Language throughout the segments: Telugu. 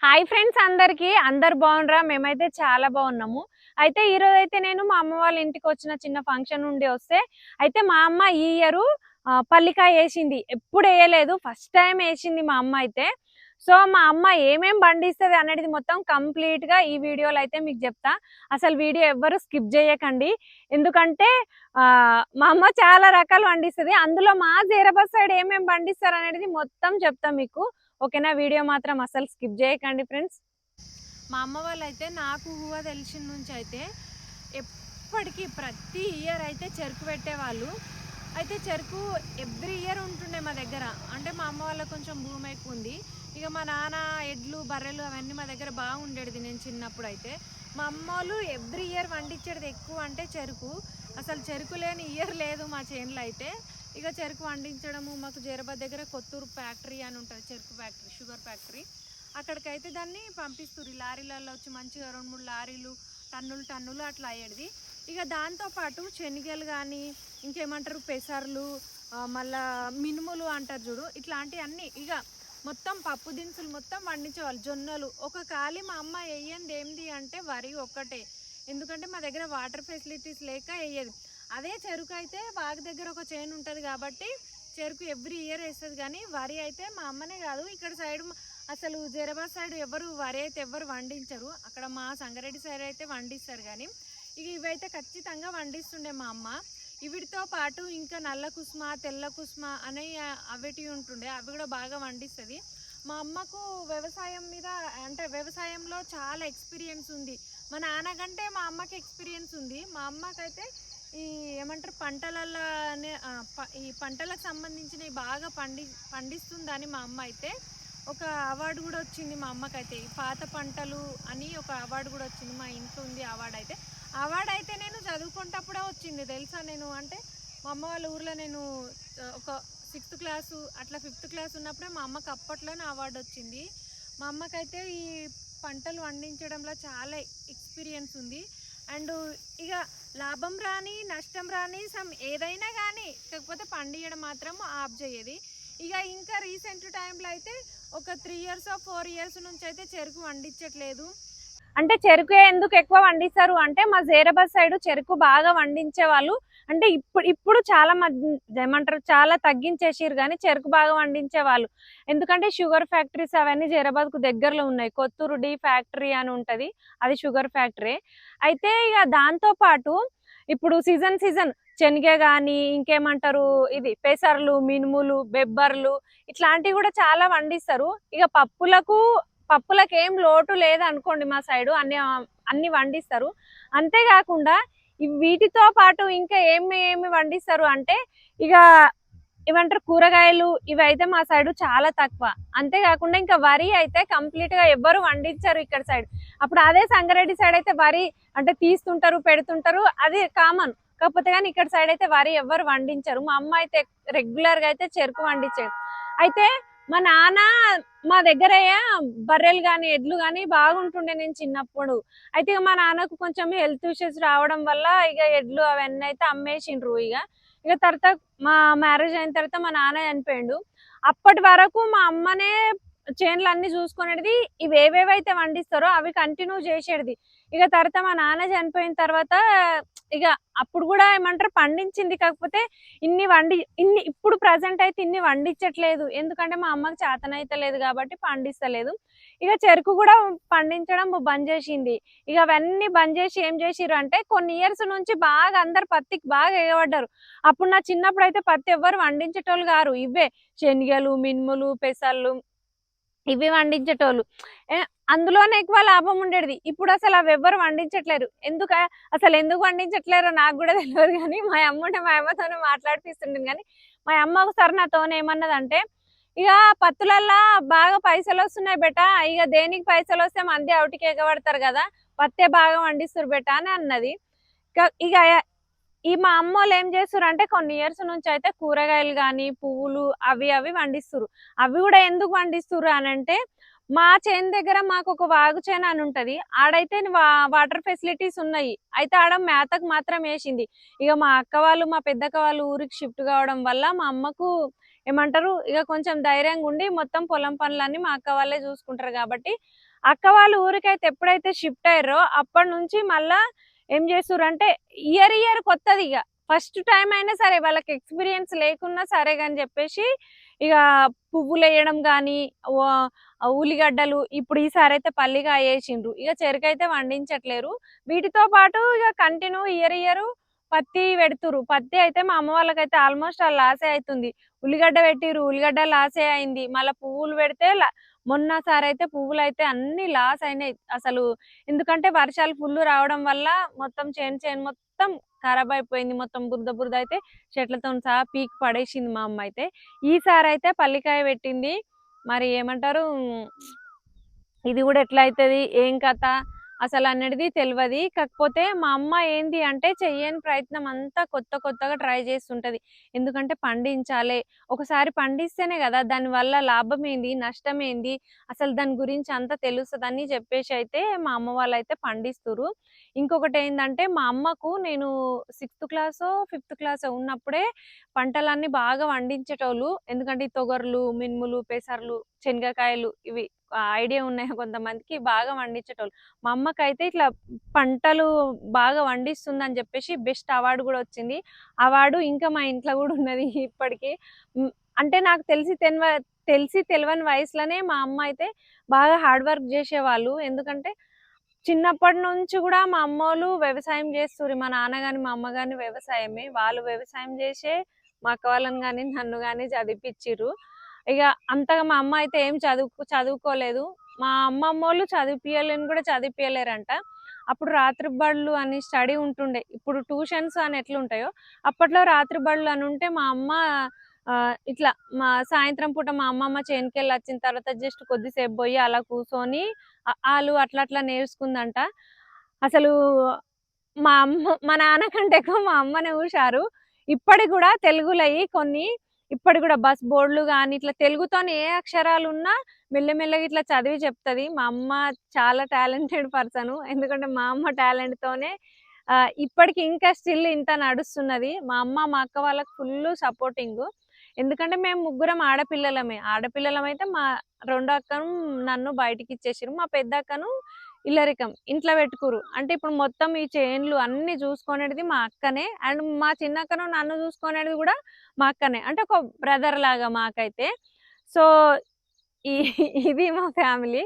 హాయ్ ఫ్రెండ్స్ అందరికీ అందరు బాగున్నారా? మేమైతే చాలా బాగున్నాము. అయితే ఈరోజు అయితే నేను మా అమ్మ వాళ్ళ ఇంటికి వచ్చిన చిన్న ఫంక్షన్ నుండి వస్తే అయితే మా అమ్మ ఈ ఇయర్ పల్లికాయ వేసింది. ఎప్పుడు వేయలేదు, ఫస్ట్ టైం వేసింది మా అమ్మ అయితే. సో మా అమ్మ ఏమేం పండిస్తుంది అనేది మొత్తం కంప్లీట్ గా ఈ వీడియోలో అయితే మీకు చెప్తా. అసలు వీడియో ఎవ్వరు స్కిప్ చేయకండి, ఎందుకంటే మా అమ్మ చాలా రకాలు పండిస్తుంది. అందులో మా జీరాబాద్ సైడ్ ఏమేం పండిస్తారు అనేది మొత్తం చెప్తా మీకు. ఓకేనా? వీడియో మాత్రం అసలు స్కిప్ చేయకండి ఫ్రెండ్స్. మా అమ్మ వాళ్ళు అయితే నాకు ఊహ తెలిసిన నుంచి అయితే ఎప్పటికీ ప్రతి ఇయర్ అయితే చెరుకు పెట్టేవాళ్ళు. అయితే చెరుకు ఎవ్రీ ఇయర్ ఉంటుండే మా దగ్గర. అంటే మా అమ్మ వాళ్ళకి కొంచెం భూమి ఎక్కువ ఉంది. ఇక మా నాన్న ఎడ్లు బర్రెలు అవన్నీ మా దగ్గర బాగుండేది నేను చిన్నప్పుడు. అయితే మా అమ్మ వాళ్ళు ఎవ్రీ ఇయర్ వండించేది ఎక్కువ అంటే చెరుకు. అసలు చెరుకు లేని ఇయర్ లేదు మా చేనులో అయితే. ఇక చెరుకు వండించడము, మాకు జీరాబాద్ దగ్గర కొత్తూరు ఫ్యాక్టరీ అని ఉంటుంది, చెరుకు ఫ్యాక్టరీ, షుగర్ ఫ్యాక్టరీ. అక్కడికైతే దాన్ని పంపిస్తారు లారీలలో వచ్చి, మంచిగా 2-3 లారీలు టన్నులు అట్లా అయ్యేది. ఇక దాంతోపాటు శనగలు కానీ ఇంకేమంటారు పెసర్లు, మళ్ళా మినుములు అంటారు చూడు, ఇట్లాంటివి అన్నీ ఇక మొత్తం పప్పు దినుసులు మొత్తం వండించేవాళ్ళు. జొన్నలు ఒక ఖాళీ మా అమ్మ వేయంది ఏంది అంటే వరి ఒక్కటే, ఎందుకంటే మా దగ్గర వాటర్ ఫెసిలిటీస్ లేక వేయేది. అదే చెరుకు అయితే వాగు దగ్గర ఒక చేను ఉంటుంది కాబట్టి చెరుకు ఎవ్రీ ఇయర్ వేస్తుంది. కానీ వరి అయితే మా అమ్మనే కాదు, ఇక్కడ సైడ్ అసలు జీరాబాద్ సైడ్ ఎవరు వరి అయితే ఎవరు వండించరు. అక్కడ మా సంగారెడ్డి సైడ్ అయితే వండిస్తారు. కానీ ఇక ఇవైతే ఖచ్చితంగా వండిస్తుండే మా అమ్మ. వీటితో పాటు ఇంకా నల్ల కుస్మ, తెల్ల కుస్మ అనే అవిటి ఉంటుండే, అవి కూడా బాగా వండిస్తుంది. మా అమ్మకు వ్యవసాయం మీద అంటే వ్యవసాయంలో చాలా ఎక్స్పీరియన్స్ ఉంది. మా నాన్నకంటే మా అమ్మకి ఎక్స్పీరియన్స్ ఉంది. మా అమ్మకైతే ఈ ఏమంటారు పంటలలోనే ఈ పంటలకు సంబంధించినవి బాగా పండిస్తుందని మా అమ్మ అయితే ఒక అవార్డు కూడా వచ్చింది మా అమ్మకైతే. ఈ పాత పంటలు అని ఒక అవార్డు కూడా వచ్చింది, మా ఇంట్లో ఉంది అవార్డు అయితే. అవార్డు అయితే నేను చదువుకుంటప్పుడే వచ్చింది తెలుసా. నేను అంటే మా అమ్మ వాళ్ళ ఊర్లో నేను ఒక 6th క్లాసు అట్లా 5th క్లాస్ ఉన్నప్పుడే మా అమ్మకి అప్పట్లోనే అవార్డు వచ్చింది. మా అమ్మకైతే ఈ పంటలు పండించడంలో చాలా ఎక్స్పీరియన్స్ ఉంది. అండ్ ఇక లాభం రాని నష్టం రాని ఏదైనా కానీ కాకపోతే పండియడం మాత్రం ఆఫ్ చేయది. ఇక ఇంకా రీసెంట్ టైంలో అయితే ఒక 3 years 4 years నుంచి అయితే చెరుకు వండించట్లేదు. అంటే చెరుకు ఎందుకు ఎక్కువ వండిస్తారు అంటే మా జీరాబాద్ సైడ్ చెరుకు బాగా వండించే వాళ్ళు. అంటే ఇప్పుడు చాలా మంది ఏమంటారు చాలా తగ్గించేసారు, కానీ చెరుకు బాగా వండించే వాళ్ళు. ఎందుకంటే షుగర్ ఫ్యాక్టరీస్ అవన్నీ జీరాబాద్ కు దగ్గరలో ఉన్నాయి. కొత్తూరు డి ఫ్యాక్టరీ అని ఉంటది, అది షుగర్ ఫ్యాక్టరీ. అయితే ఇక దాంతో పాటు ఇప్పుడు సీజన్ శనగ కానీ ఇంకేమంటారు ఇది పెసర్లు, మినుములు, బెబ్బర్లు ఇట్లాంటివి కూడా చాలా వండిస్తారు. ఇక పప్పులకు ఏం లోటు లేదనుకోండి, మా సైడు అన్ని వండిస్తారు. అంతేకాకుండా వీటితో పాటు ఇంకా ఏమి వండిస్తారు అంటే ఇక ఇవంటారు కూరగాయలు, ఇవి అయితే మా సైడు చాలా తక్కువ. అంతేకాకుండా ఇంకా వరి అయితే కంప్లీట్ గా ఎవ్వరు వండించారు ఇక్కడ సైడ్. అప్పుడు అదే సంగారెడ్డి సైడ్ అయితే వరి అంటే తీస్తుంటారు పెడుతుంటారు, అది కామన్. కాకపోతే కానీ ఇక్కడ సైడ్ అయితే వరి ఎవ్వరు వండించరు. మా అమ్మ అయితే రెగ్యులర్ గా అయితే చెరుకు వండించేది. అయితే మా నాన్న మా దగ్గర బర్రెలు కానీ ఎడ్లు కానీ బాగుంటుండే నేను చిన్నప్పుడు. అయితే ఇక మా నాన్నకు కొంచెం హెల్త్ ఇష్యూస్ రావడం వల్ల ఇక ఎడ్లు అవన్నీ అయితే అమ్మేసిండ్రు. ఇక తర్వాత మా మ్యారేజ్ అయిన తర్వాత మా నాన్న చనిపోయిండు. అప్పటి వరకు మా అమ్మనే చేన్లు అన్ని చూసుకునేది. ఇవి ఏవేవైతే వండిస్తారో అవి కంటిన్యూ చేసేది. ఇక తర్వాత మా నాన్న చనిపోయిన తర్వాత ఇక అప్పుడు కూడా ఏమంటారు పండించింది, కాకపోతే ఇప్పుడు ప్రజెంట్ అయితే ఇన్ని వండించట్లేదు. ఎందుకంటే మా అమ్మకి చేతనైతే లేదు కాబట్టి పండిస్తలేదు. ఇక చెరుకు కూడా పండించడం బంద్ చేసింది. ఇక అవన్నీ బంద్ చేసి ఏం చేసిర్రు అంటే కొన్ని ఇయర్స్ నుంచి బాగా అందరు పత్తికి బాగా ఎగబడ్డారు. అప్పుడు నా చిన్నప్పుడు అయితే పత్తి ఎవ్వరు వండించేటోళ్ళు గారు. ఇవే శనగలు, మినుములు, పెసర్లు ఇవి వండించేటోళ్ళు. అందులోనే ఎక్కువ లాభం ఉండేది. ఇప్పుడు అసలు అవి ఎవ్వరు వండించట్లేరు. అసలు ఎందుకు వండించట్లేరో నాకు కూడా తెలియదు. కానీ మా అమ్మతోనే మాట్లాడిపిస్తుండే. కానీ మా అమ్మ ఒకసారి నాతోనే ఏమన్నదంటే ఇక పత్తులల్లా బాగా పైసలు వస్తున్నాయి బెట, ఇక దేనికి పైసలు వస్తే మంది అవుటికి ఎగబడతారు కదా, పత్తే బాగా వండిస్తారు బెట అని అన్నది. ఇక మా అమ్మ వాళ్ళు ఏం చేస్తారు అంటే కొన్ని ఇయర్స్ నుంచి అయితే కూరగాయలు కానీ పువ్వులు అవి వండిస్తారు. అవి కూడా ఎందుకు వండిస్తారు అని అంటే మా చేను దగ్గర మాకు ఒక వాగు చేను అని ఉంటది. ఆడైతే వాటర్ ఫెసిలిటీస్ ఉన్నాయి. అయితే ఆడ మేతకు మాత్రం వేసింది. ఇక మా అక్క వాళ్ళు మా పెద్దక్క వాళ్ళు ఊరికి షిఫ్ట్ కావడం వల్ల మా అమ్మకు ఏమంటారు ఇక కొంచెం ధైర్యంగా ఉండి మొత్తం పొలం పనులన్నీ మా అక్క వాళ్ళే చూసుకుంటారు కాబట్టి అక్క వాళ్ళు ఊరికైతే ఎప్పుడైతే షిఫ్ట్ అయ్యారో అప్పటి నుంచి మళ్ళా ఏం చేస్తారు అంటే ఇయర్ కొత్తది ఇక ఫస్ట్ టైం అయినా సరే వాళ్ళకి ఎక్స్పీరియన్స్ లేకున్నా సరే అని చెప్పేసి ఇక పువ్వులు వేయడం కానీ ఉల్లిగడ్డలు ఇప్పుడు ఈసారి అయితే పల్లికాయ వేసిండ్రు ఇక చెరుకైతే వండించట్లేరు వీటితో పాటు ఇక కంటిన్యూ ఇయర్ పత్తి పెడుతురు పత్తి అయితే మా అమ్మ వాళ్ళకైతే ఆల్మోస్ట్ ఆ లాసే అవుతుంది ఉల్లిగడ్డ పెట్టిరు ఉల్లిగడ్డ లాసే అయింది మళ్ళీ పువ్వులు పెడితే మొన్న సారి అయితే పువ్వులు అయితే అన్ని లాస్ అయినాయి అసలు ఎందుకంటే వర్షాలు ఫుల్ రావడం వల్ల మొత్తం చేను మొత్తం ఖరాబ్ అయిపోయింది మొత్తం బురద అయితే చెట్లతో సహా పీక్ పడేసింది మా అమ్మ అయితే ఈసారి అయితే పల్లికాయ పెట్టింది మరి ఏమంటారు ఇది కూడా ఎట్లా అవుతుంది ఏం కథ అసలు అనేది తెలియదు కాకపోతే మా అమ్మ ఏంది అంటే చెయ్యని ప్రయత్నం అంతా కొత్తగా ట్రై చేస్తుంటది ఎందుకంటే పండించాలి ఒకసారి పండిస్తేనే కదా దాని వల్ల లాభం ఏంది నష్టం ఏంది అసలు దాని గురించి అంతా తెలుస్తుందని చెప్పేసి అయితే మా అమ్మ వాళ్ళు అయితే పండిస్తురు ఇంకొకటి ఏంటంటే మా అమ్మకు నేను 6th క్లాసో 5th క్లాసో ఉన్నప్పుడే పంటలన్నీ బాగా వండించేటోళ్ళు ఎందుకంటే తొగర్లు మినుములు పెసర్లు శనగకాయలు ఇవి ఐడియా ఉన్నాయి కొంతమందికి బాగా వండించేటోళ్ళు మా అమ్మకైతే ఇట్లా పంటలు బాగా వండిస్తుందని చెప్పేసి బెస్ట్ అవార్డు కూడా వచ్చింది అవార్డు ఇంకా మా ఇంట్లో కూడా ఉన్నది ఇప్పటికీ అంటే నాకు తెలిసి తెలియని వయసులోనే మా అమ్మ అయితే బాగా హార్డ్ వర్క్ చేసేవాళ్ళు ఎందుకంటే చిన్నప్పటి నుంచి కూడా మా అమ్మోళ్ళు వ్యవసాయం చేస్తుర్రు మా నాన్న గాని మా అమ్మ గాని వ్యవసాయమే వాళ్ళు వ్యవసాయం చేసే మా అక్క వాళ్ళని కానీ నన్ను కానీ చదివిపిచ్చిర్రు ఇక అంతగా మా అమ్మ అయితే ఏం చదువుకోలేదు మా అమ్మమ్మోళ్ళు చదివిపియలేని కూడా చదివిపియలేరంట అప్పుడు రాత్రి బడులు అని స్టడీ ఉంటుండే ఇప్పుడు ట్యూషన్స్ అని ఎట్లుంటాయో అప్పట్లో రాత్రి బడులు అని ఉంటే మా అమ్మ ఇట్లా మా సాయంత్రం పూట మా అమ్మమ్మ చేనుకెళ్ళి వచ్చిన తర్వాత జస్ట్ కొద్దిసేపు పోయి అలా కూర్చొని వాళ్ళు అట్లా నేర్చుకుందంట అసలు మా నాన్న కంటే ఎక్కువ మా అమ్మనే చూశారు ఇప్పటికి కూడా తెలుగులో కొన్ని ఇప్పటి కూడా బస్ బోర్డులు కానీ ఇట్లా తెలుగుతోని ఏ అక్షరాలు ఉన్నా మెల్లమెల్లగా ఇట్లా చదివి చెప్తుంది మా అమ్మ చాలా టాలెంటెడ్ పర్సన్ ఎందుకంటే మా అమ్మ టాలెంట్ తోనే ఇప్పటికి ఇంకా స్టిల్ ఇంత నడుస్తున్నది మా అమ్మ మా అక్క వాళ్ళకి ఫుల్ సపోర్టింగ్ ఎందుకంటే మేము ముగ్గురం ఆడపిల్లలమైతే మా రెండో అక్కను నన్ను బయటికి ఇచ్చేసారు మా పెద్ద అక్కను ఇల్లరికం ఇంట్లో పెట్టుకురు అంటే ఇప్పుడు మొత్తం ఈ చేన్లు అన్ని చూసుకునేది మా అక్కనే అండ్ మా చిన్న అక్కను నన్ను చూసుకునేది కూడా మా అక్కనే అంటే ఒక బ్రదర్ లాగా మాకైతే సో ఇది మా ఫ్యామిలీ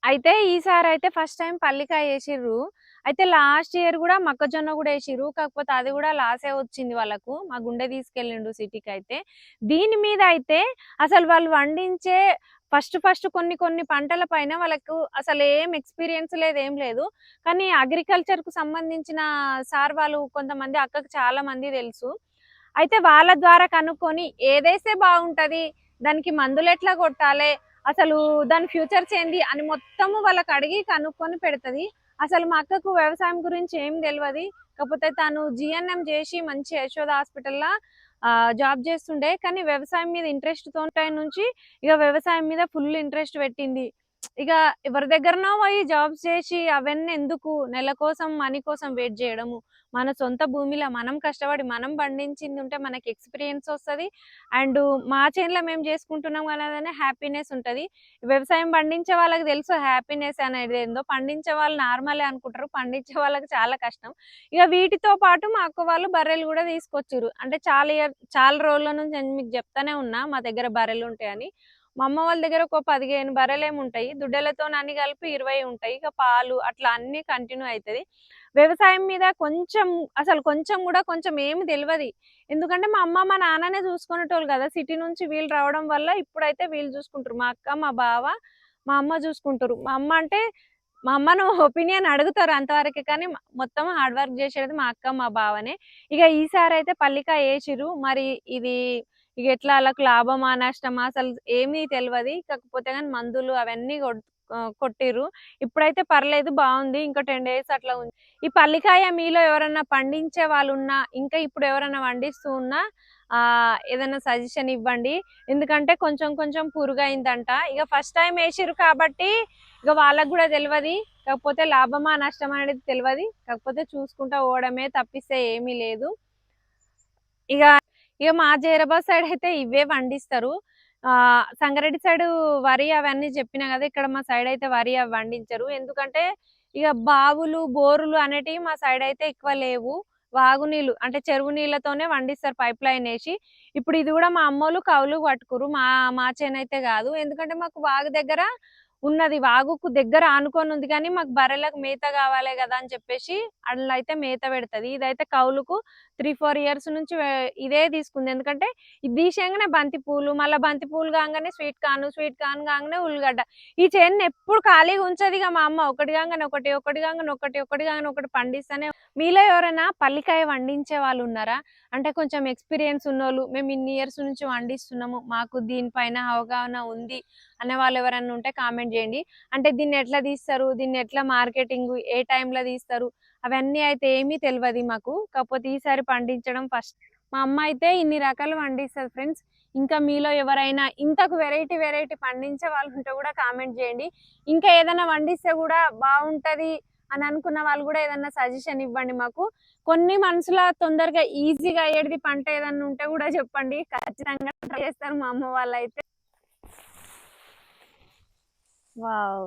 అయితే ఈసారి అయితే ఫస్ట్ టైం పల్లికాయ వేసిర్రు అయితే లాస్ట్ ఇయర్ కూడా మొక్కజొన్న కూడా వేసిర్రు కాకపోతే అది కూడా లాసే వచ్చింది వాళ్ళకు మా గుండె తీసుకెళ్ళిండు సిటీకి అయితే దీని మీద అయితే అసలు వాళ్ళు వండించే ఫస్ట్ కొన్ని పంటల పైన వాళ్ళకు అసలు ఏం ఎక్స్పీరియన్స్ లేదు ఏం లేదు కానీ అగ్రికల్చర్ కు సంబంధించిన సార్ వాళ్ళు కొంతమంది అక్కకు చాలా మంది తెలుసు అయితే వాళ్ళ ద్వారా కనుక్కొని ఏదైతే బాగుంటది దానికి మందులు ఎట్లా కొట్టాలి అసలు దాని ఫ్యూచర్స్ ఏంది అని మొత్తము వాళ్ళకి అడిగి కనుక్కొని పెడుతుంది అసలు మా అక్కకు వ్యవసాయం గురించి ఏం తెలియదు కాకపోతే తను జిఎన్ఎం చేసి మంచి యశోద హాస్పిటల్లో జాబ్ చేస్తుండే కానీ వ్యవసాయం మీద ఇంట్రెస్ట్ తో నుంచి ఇక వ్యవసాయం మీద ఫుల్ ఇంట్రెస్ట్ పెట్టింది ఇక ఎవరి దగ్గరనో పోయి జాబ్స్ చేసి అవన్నీ ఎందుకు నెల కోసం మనీ కోసం వెయిట్ చేయడము మన సొంత భూమిలో మనం కష్టపడి మనం పండించింది ఉంటే మనకి ఎక్స్పీరియన్స్ వస్తుంది అండ్ మా చేనులో మేము చేసుకుంటున్నాం అనేదనే హ్యాపీనెస్ ఉంటుంది వ్యవసాయం పండించే వాళ్ళకి తెలుసు హ్యాపీనెస్ అనేది ఏందో పండించే వాళ్ళు నార్మలే అనుకుంటారు పండించే వాళ్ళకి చాలా కష్టం ఇక వీటితో పాటు మా అక్క వాళ్ళు బర్రెలు కూడా తీసుకొచ్చారు అంటే చాలా రోజుల నుంచి నేను మీకు చెప్తానే ఉన్నా మా దగ్గర బర్రెలు ఉంటాయని మా అమ్మ వాళ్ళ దగ్గర ఒక 15 బర్రెలేమి ఉంటాయి దుడ్డలతో అన్ని కలిపి 20 ఉంటాయి ఇక పాలు అట్లా అన్ని కంటిన్యూ అవుతుంది వ్యవసాయం మీద కొంచెం కూడా ఏమి తెలియదు ఎందుకంటే మా అమ్మ మా నాన్ననే చూసుకునేటోళ్ళు కదా సిటీ నుంచి వీళ్ళు రావడం వల్ల ఇప్పుడైతే వీళ్ళు చూసుకుంటారు మా అక్క మా బావ మా అమ్మ చూసుకుంటారు మా అమ్మ అంటే మా అమ్మను ఒపీనియన్ అడుగుతారు అంతవరకే కానీ మొత్తం హార్డ్ వర్క్ చేసేది మా అక్క మా బావనే ఇక ఈసారి అయితే పల్లికాయ వేసిరు మరి ఇది ఇక ఎట్లా వాళ్ళకు లాభమా నష్టమా అసలు ఏమీ తెలియదు కాకపోతే కానీ మందులు అవన్నీ కొట్టిర్రు ఇప్పుడైతే పర్లేదు బాగుంది ఇంకా 10 days అట్లా ఉంది ఈ పల్లికాయ మీలో ఎవరన్నా పండించే వాళ్ళు ఉన్నా ఇంకా ఇప్పుడు ఎవరైనా పండిస్తూ ఉన్నా ఏదైనా సజెషన్ ఇవ్వండి ఎందుకంటే కొంచెం పురుగైందంట ఇక ఫస్ట్ టైం వేసిరు కాబట్టి ఇక వాళ్ళకు కూడా తెలియదు కాకపోతే లాభమా నష్టమా అనేది తెలియదు కాకపోతే చూసుకుంటా పోవడమే తప్పిస్తే ఏమీ లేదు ఇక ఇక మా జైరాబాద్ సైడ్ అయితే ఇవే పండిస్తారు. సంగారెడ్డి సైడ్ వరి అవన్నీ చెప్పినా కదా, ఇక్కడ మా సైడ్ అయితే వరి అవి పండించరు. ఎందుకంటే ఇక బావులు బోరులు అనేటివి మా సైడ్ అయితే ఎక్కువ లేవు. వాగు నీళ్ళు అంటే చెరువు నీళ్ళతోనే పండిస్తారు పైప్ లైన్ వేసి. ఇప్పుడు ఇది కూడా మా అమ్మోళ్ళు కౌలు పట్టుకురు, మా చేనైతే కాదు. ఎందుకంటే మాకు వాగు దగ్గర ఉన్నది, వాగుకు దగ్గర ఆనుకొని ఉంది, కానీ మాకు బర్రెలకు మేత కావాలి కదా అని చెప్పేసి అందులో అయితే మేత పెడుతుంది. ఇదైతే కౌలుకు 3-4 ఇయర్స్ నుంచి ఇదే తీసుకుంది. ఎందుకంటే ఇది తీసేయంగానే బంతి పూలు, మళ్ళీ బంతి పూలు కాగానే స్వీట్ కార్న్ కాగానే ఉల్లిగడ్డ. ఈ చేను ఎప్పుడు ఖాళీగా ఉంచదు ఇక మా అమ్మ. ఒకటి కాగానే ఒకటి, ఒకటి కాగానే ఒకటి, ఒకటి కాగానే ఒకటి పండిస్తానే. మీలో ఎవరైనా పల్లికాయ వండించే వాళ్ళు ఉన్నారా? అంటే కొంచెం ఎక్స్పీరియన్స్ ఉన్నోళ్ళు, మేము ఇన్ని ఇయర్స్ నుంచి వండిస్తున్నాము, మాకు దీనిపైన అవగాహన ఉంది అనే వాళ్ళు ఎవరైనా ఉంటే కామెంట్ చేయండి. అంటే దీన్ని ఎట్లా తీస్తారు, దీన్ని ఎట్లా మార్కెటింగ్, ఏ టైంలో తీస్తారు, అవన్నీ అయితే ఏమీ తెలియదు మాకు. కాకపోతే ఈసారి పండించడం ఫస్ట్. మా అమ్మ అయితే ఇన్ని రకాలు పండిస్తుంది ఫ్రెండ్స్. ఇంకా మీలో ఎవరైనా ఇంతకు వెరైటీ వెరైటీ పండించే వాళ్ళు ఉంటే కూడా కామెంట్ చేయండి. ఇంకా ఏదైనా వండిస్తే కూడా బాగుంటది అని అనుకున్న వాళ్ళు కూడా ఏదైనా సజెషన్ ఇవ్వండి మాకు. కొన్ని మనసులో తొందరగా ఈజీగా అయ్యేది పంట ఏదన్నా ఉంటే కూడా చెప్పండి, ఖచ్చితంగా ట్రై చేస్తారు మా అమ్మ వాళ్ళు అయితే. వావ్,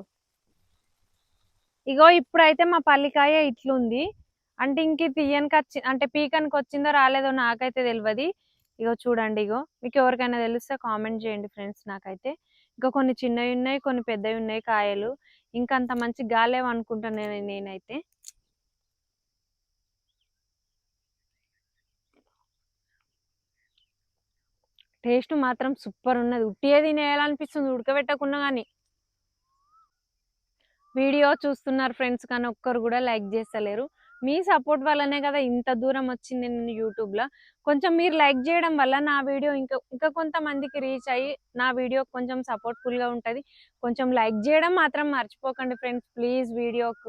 ఇగో ఇప్పుడైతే మా పల్లికాయ ఇట్లుంది. అంటే ఇంక తీయనికి వచ్చి అంటే పీకనికి వచ్చిందో రాలేదో నాకైతే తెలియదు. ఇగో చూడండి, ఇగో మీకు ఎవరికైనా తెలిస్తే కామెంట్ చేయండి ఫ్రెండ్స్. నాకైతే ఇంకా కొన్ని చిన్నవి ఉన్నాయి, కొన్ని పెద్దవి ఉన్నాయి కాయలు. ఇంకా అంత మంచి గాలేవు అనుకుంటాను నేనైతే. టేస్ట్ మాత్రం సూపర్ ఉన్నది. ఉట్టియే తినేయాలనిపిస్తుంది ఉడకబెట్టకున్నా కానీ. వీడియో చూస్తున్నారు ఫ్రెండ్స్, కానీ ఒక్కరు కూడా లైక్ చేస్తలేరు. మీ సపోర్ట్ వల్లనే కదా ఇంత దూరం వచ్చింది నేను యూట్యూబ్లో. కొంచెం మీరు లైక్ చేయడం వల్ల నా వీడియో ఇంకా ఇంకా కొంతమందికి రీచ్ అయ్యి నా వీడియో కొంచెం సపోర్ట్ఫుల్గా ఉంటుంది. కొంచెం లైక్ చేయడం మాత్రం మర్చిపోకండి ఫ్రెండ్స్ ప్లీజ్ వీడియోకు.